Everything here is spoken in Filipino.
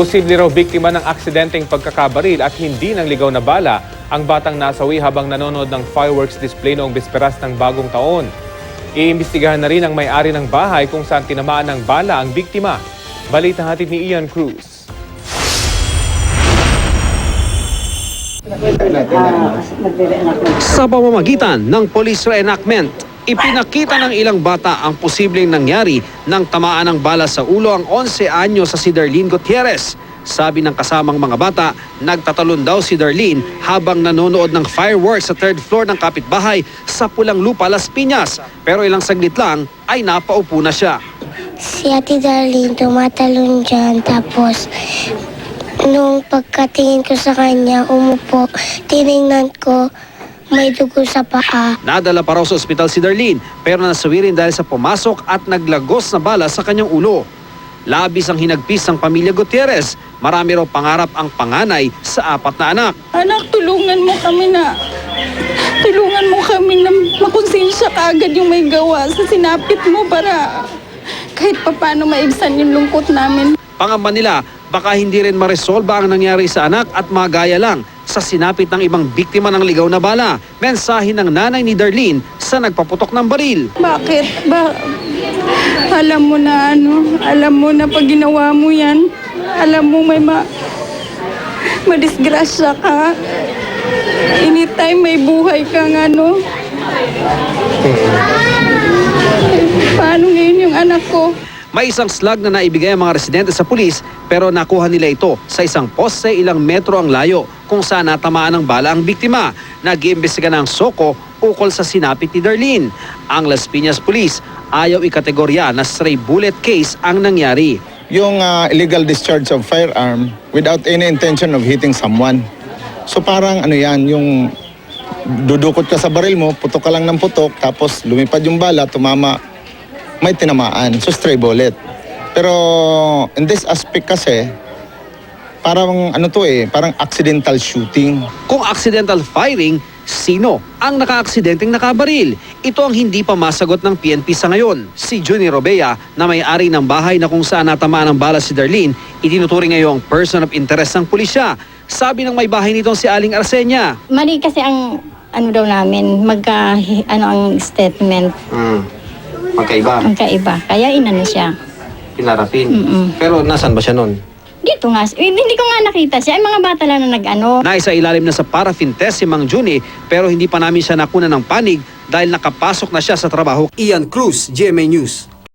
Posible raw biktima ng aksidenteng pagkakabaril at hindi ng ligaw na bala ang batang nasawi habang nanonood ng fireworks display noong bisperas ng bagong taon. Iimbestigahan na rin ang may-ari ng bahay kung saan tinamaan ng bala ang biktima. Balita hatid ni Ian Cruz. Sa pamamagitan ng police reenactment, ipinakita ng ilang bata ang posibleng nangyari nang tamaan ng bala sa ulo ang 11 anyo sa si Darlene Gutierrez. Sabi ng kasamang mga bata, nagtatalon daw si Darlene habang nanonood ng fireworks sa 3rd floor ng kapitbahay sa Pulang Lupa, Las Piñas. Pero ilang saglit lang ay napaupo na siya. Si Ate Darlene tumatalon dyan, tapos nung pagkatingin ko sa kanya, umupo, tinignan ko, may dugo sa paa. Nadala pa raw sa ospital si Darlene pero nasawi rin dahil sa pumasok at naglagos na bala sa kanyang ulo. Labis ang hinagpis ng pamilya Gutierrez. Marami raw pangarap ang panganay sa 4 na anak. Anak, tulungan mo kami na makonsensya kaagad yung may gawa sa sinapit mo para kahit papano maibsan yung lungkot namin. Pangamba nila, baka hindi rin maresolba ang nangyari sa anak at magaya lang sa sinapit ng ibang biktima ng ligaw na bala. Mensahe ng nanay ni Darlene sa nagpaputok ng baril. Bakit? Alam mo na pag ginawa mo yan, alam mo may madisgrasya ka. Anytime may buhay kang paano ngayon yung anak ko? May isang slug na naibigay ang mga residente sa pulis pero nakuha nila ito sa isang poste ilang metro ang layo kung saan natamaan ng bala ang biktima. Nag-iimbestiga ng SOCO ukol sa sinapit ni Darlene. Ang Las Piñas Police ayaw ikategorya na stray bullet case ang nangyari. Yung illegal discharge of firearm without any intention of hitting someone. So parang yung dudukot ka sa baril mo, putok ka lang ng putok, tapos lumipad yung bala, tumama, may tinamaan. So stray bullet. Pero in this aspect kasi, parang parang accidental shooting. Kung accidental firing, sino ang naka-aksidenteng nakabaril? Ito ang hindi pa masagot ng PNP sa ngayon. Si Junior Robea na may-ari ng bahay na kung saan natamaan ng bala si Darlene, itinuturing ngayong person of interest ng pulisya. Sabi ng may bahay nitong si Aling Arsenia. Mali kasi ang daw namin, ang statement. Magkaiba. Kaya inano siya. Pinarapin. Pero nasan ba siya nun? Dito nga, hindi ko nga nakita siya. Ay, mga bata lang na Naisa ilalim na sa paraffin test si Mang Juni pero hindi pa namin siya nakuna ng panig dahil nakapasok na siya sa trabaho. Ian Cruz, GMA News.